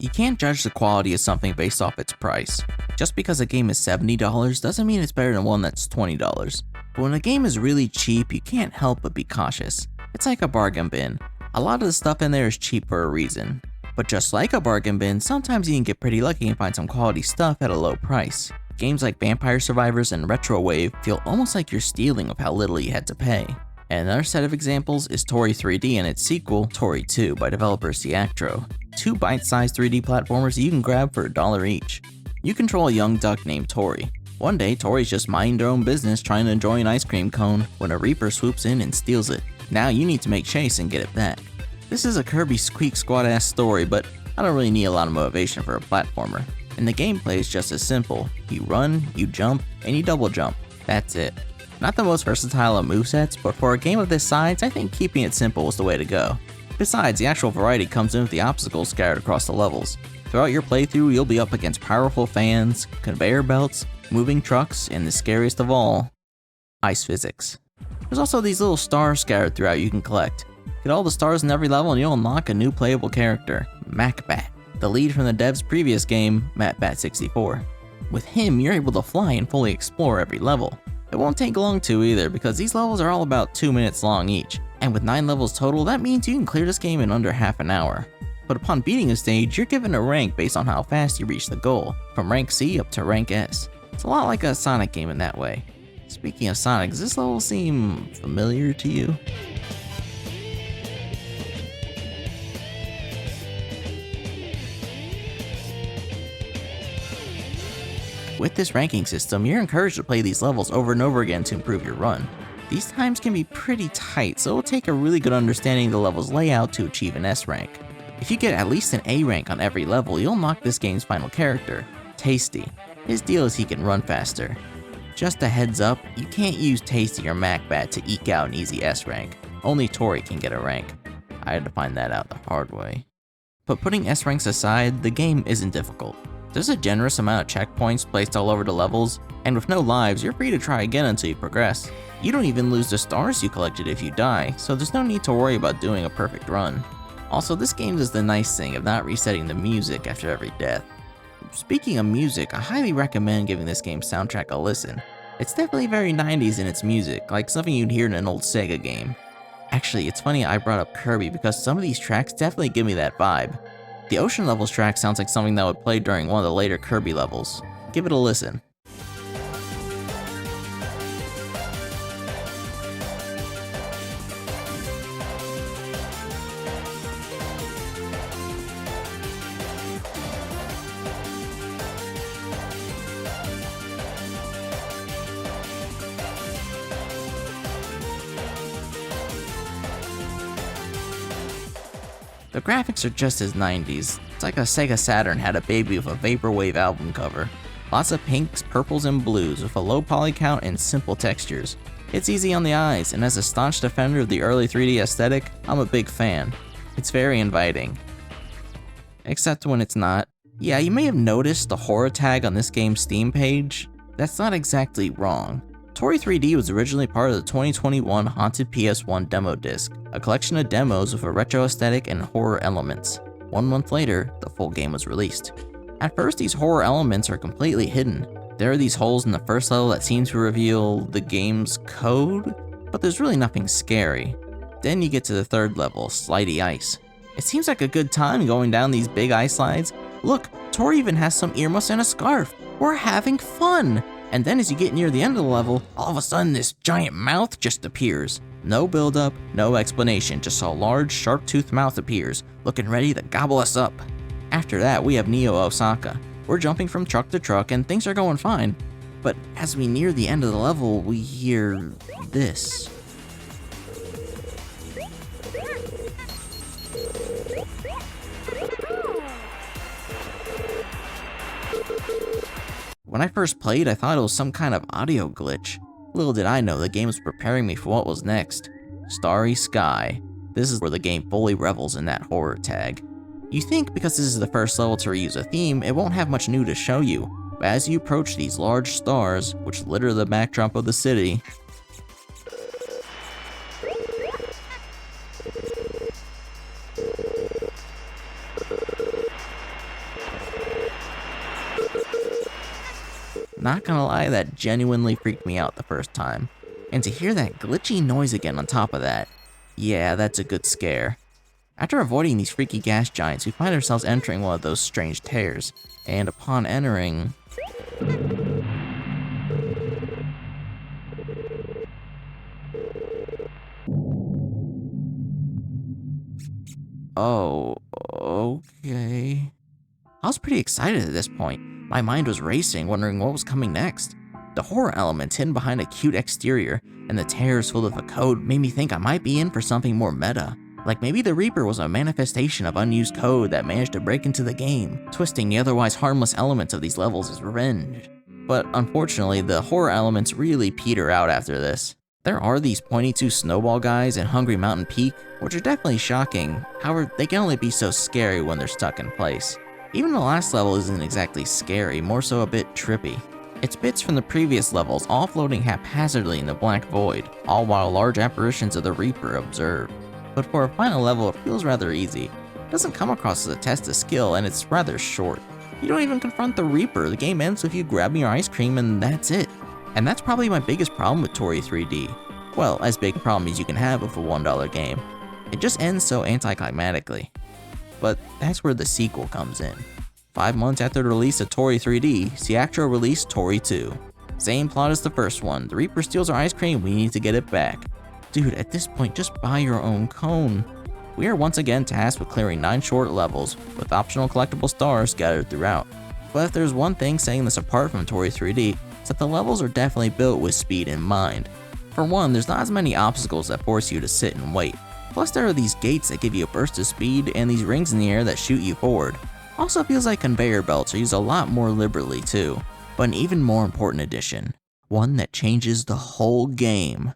You can't judge the quality of something based off its price. Just because a game is $70 doesn't mean it's better than one that's $20. But when a game is really cheap, you can't help but be cautious. It's like a bargain bin. A lot of the stuff in there is cheap for a reason. But just like a bargain bin, sometimes you can get pretty lucky and find some quality stuff at a low price. Games like Vampire Survivors and Retro Wave feel almost like you're stealing with how little you had to pay. And another set of examples is Toree 3D and its sequel, Toree 2 by developer Ciactro. Two bite-sized 3D platformers you can grab for $1 each. You control a young duck named Toree. One day, Toree's just minding their own business trying to enjoy an ice cream cone when a Reaper swoops in and steals it. Now you need to make chase and get it back. This is a Kirby Squeak Squad-ass story, but I don't really need a lot of motivation for a platformer. And the gameplay is just as simple. You run, you jump, and you double jump. That's it. Not the most versatile of movesets, but for a game of this size, I think keeping it simple was the way to go. Besides, the actual variety comes in with the obstacles scattered across the levels. Throughout your playthrough, you'll be up against powerful fans, conveyor belts, moving trucks, and the scariest of all, ice physics. There's also these little stars scattered throughout you can collect. Get all the stars in every level and you'll unlock a new playable character, MacBat, the lead from the dev's previous game, MacBat64. With him, you're able to fly and fully explore every level. It won't take long to either, because these levels are all about 2 minutes long each, and with 9 levels total, that means you can clear this game in under half an hour. But upon beating a stage, you're given a rank based on how fast you reach the goal, from rank C up to rank S. It's a lot like a Sonic game in that way. Speaking of Sonic, does this level seem familiar to you? With this ranking system, you're encouraged to play these levels over and over again to improve your run. These times can be pretty tight, so it'll take a really good understanding of the level's layout to achieve an S rank. If you get at least an A rank on every level, you'll unlock this game's final character, Tasty. His deal is he can run faster. Just a heads up, you can't use Tasty or MacBat to eke out an easy S rank. Only Toree can get a rank. I had to find that out the hard way. But putting S ranks aside, the game isn't difficult. There's a generous amount of checkpoints placed all over the levels, and with no lives, you're free to try again until you progress. You don't even lose the stars you collected if you die, so there's no need to worry about doing a perfect run. Also, this game does the nice thing of not resetting the music after every death. Speaking of music, I highly recommend giving this game's soundtrack a listen. It's definitely very 90s in its music, like something you'd hear in an old Sega game. Actually, it's funny I brought up Kirby because some of these tracks definitely give me that vibe. The Ocean Levels track sounds like something that would play during one of the later Kirby levels. Give it a listen. The graphics are just as 90s. It's like a Sega Saturn had a baby with a Vaporwave album cover. Lots of pinks, purples, and blues with a low poly count and simple textures. It's easy on the eyes, and as a staunch defender of the early 3D aesthetic, I'm a big fan. It's very inviting. Except when it's not. Yeah, you may have noticed the horror tag on this game's Steam page. That's not exactly wrong. Toree 3D was originally part of the 2021 Haunted PS1 demo disc, a collection of demos with a retro aesthetic and horror elements. 1 month later, the full game was released. At first, these horror elements are completely hidden. There are these holes in the first level that seem to reveal the game's code, but there's really nothing scary. Then you get to the third level, Slidey Ice. It seems like a good time going down these big ice slides. Look, Toree even has some earmuffs and a scarf. We're having fun! And then as you get near the end of the level, all of a sudden this giant mouth just appears. No build-up, no explanation, just a large, sharp-toothed mouth appears, looking ready to gobble us up. After that, we have Neo Osaka. We're jumping from truck to truck and things are going fine. But as we near the end of the level, we hear this. When I first played, I thought it was some kind of audio glitch. Little did I know the game was preparing me for what was next. Starry Sky. This is where the game fully revels in that horror tag. You think because this is the first level to reuse a theme, it won't have much new to show you, but as you approach these large stars, which litter the backdrop of the city, Not gonna lie, that genuinely freaked me out the first time. And to hear that glitchy noise again on top of that, yeah, that's a good scare. After avoiding these freaky gas giants, we find ourselves entering one of those strange tears, and upon entering... Oh, okay. I was pretty excited at this point. My mind was racing, wondering what was coming next. The horror elements hidden behind a cute exterior, and the tears full of a code made me think I might be in for something more meta. Like maybe the Reaper was a manifestation of unused code that managed to break into the game, twisting the otherwise harmless elements of these levels as revenge. But unfortunately, the horror elements really peter out after this. There are these pointy tooth snowball guys in Hungry Mountain Peak, which are definitely shocking. However, they can only be so scary when they're stuck in place. Even the last level isn't exactly scary, more so a bit trippy. It's bits from the previous levels all floating haphazardly in the black void, all while large apparitions of the Reaper observe. But for a final level, it feels rather easy. It doesn't come across as a test of skill, and it's rather short. You don't even confront the Reaper, the game ends with you grabbing your ice cream and that's it. And that's probably my biggest problem with Toree 3D. Well, as big a problem as you can have with a $1 game. It just ends so anticlimactically. But that's where the sequel comes in. 5 months after the release of Toree 3D, Ciactro released Toree 2. Same plot as the first one, the Reaper steals our ice cream, we need to get it back. Dude, at this point, just buy your own cone. We are once again tasked with clearing 9 short levels, with optional collectible stars scattered throughout. But if there's one thing setting this apart from Toree 3D, it's that the levels are definitely built with speed in mind. For one, there's not as many obstacles that force you to sit and wait. Plus there are these gates that give you a burst of speed and these rings in the air that shoot you forward. Also feels like conveyor belts are used a lot more liberally too. But an even more important addition, one that changes the whole game.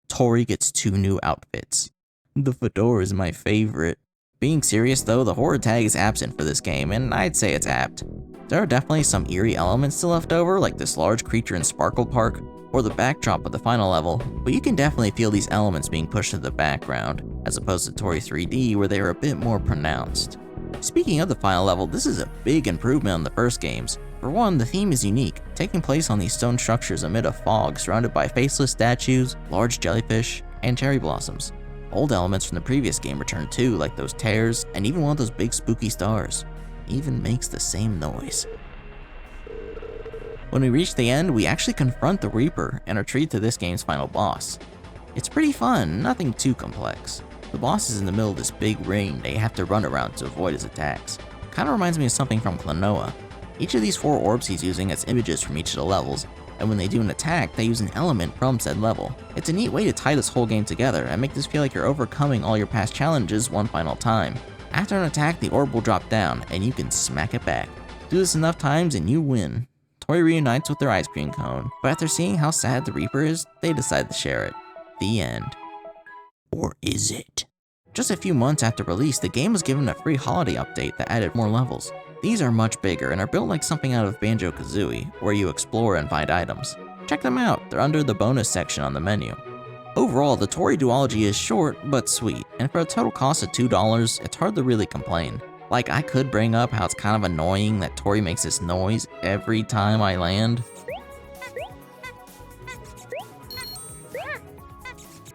Toree gets 2 new outfits. The fedora is my favorite. Being serious though, the horror tag is absent for this game, and I'd say it's apt. There are definitely some eerie elements still left over, like this large creature in Sparkle Park, or the backdrop of the final level, but you can definitely feel these elements being pushed to the background, as opposed to Toree 3D where they are a bit more pronounced. Speaking of the final level, this is a big improvement on the first games. For one, the theme is unique, taking place on these stone structures amid a fog surrounded by faceless statues, large jellyfish, and cherry blossoms. Old elements from the previous game return too, like those tears, and even one of those big spooky stars. Even makes the same noise. When we reach the end, we actually confront the Reaper and are treated to this game's final boss. It's pretty fun, nothing too complex. The boss is in the middle of this big ring that you have to run around to avoid his attacks. Kinda reminds me of something from Klonoa. Each of these 4 orbs he's using has images from each of the levels, and when they do an attack, they use an element from said level. It's a neat way to tie this whole game together and make this feel like you're overcoming all your past challenges one final time. After an attack, the orb will drop down, and you can smack it back. Do this enough times and you win. Toree reunites with their ice cream cone, but after seeing how sad the Reaper is, they decide to share it. The end. Or is it? Just a few months after release, the game was given a free holiday update that added more levels. These are much bigger and are built like something out of Banjo-Kazooie, where you explore and find items. Check them out, they're under the bonus section on the menu. Overall, the Toree duology is short but sweet, and for a total cost of $2, it's hard to really complain. Like, I could bring up how it's kind of annoying that Toree makes this noise every time I land.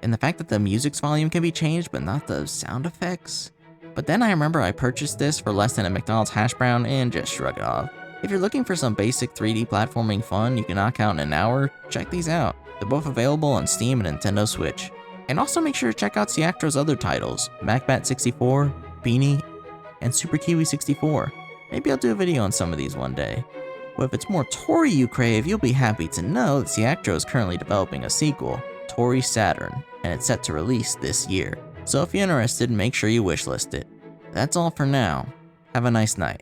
And the fact that the music's volume can be changed but not the sound effects. But then I remember I purchased this for less than a McDonald's hash brown and just shrugged it off. If you're looking for some basic 3D platforming fun you can knock out in an hour, check these out. They're both available on Steam and Nintendo Switch. And also make sure to check out Ciactro's other titles, MacBat 64, Beanie, and Super Kiwi 64. Maybe I'll do a video on some of these one day. But if it's more Toree you crave, you'll be happy to know that Ciactro is currently developing a sequel, Toree Saturn, and it's set to release this year. So if you're interested, make sure you wishlist it. That's all for now. Have a nice night.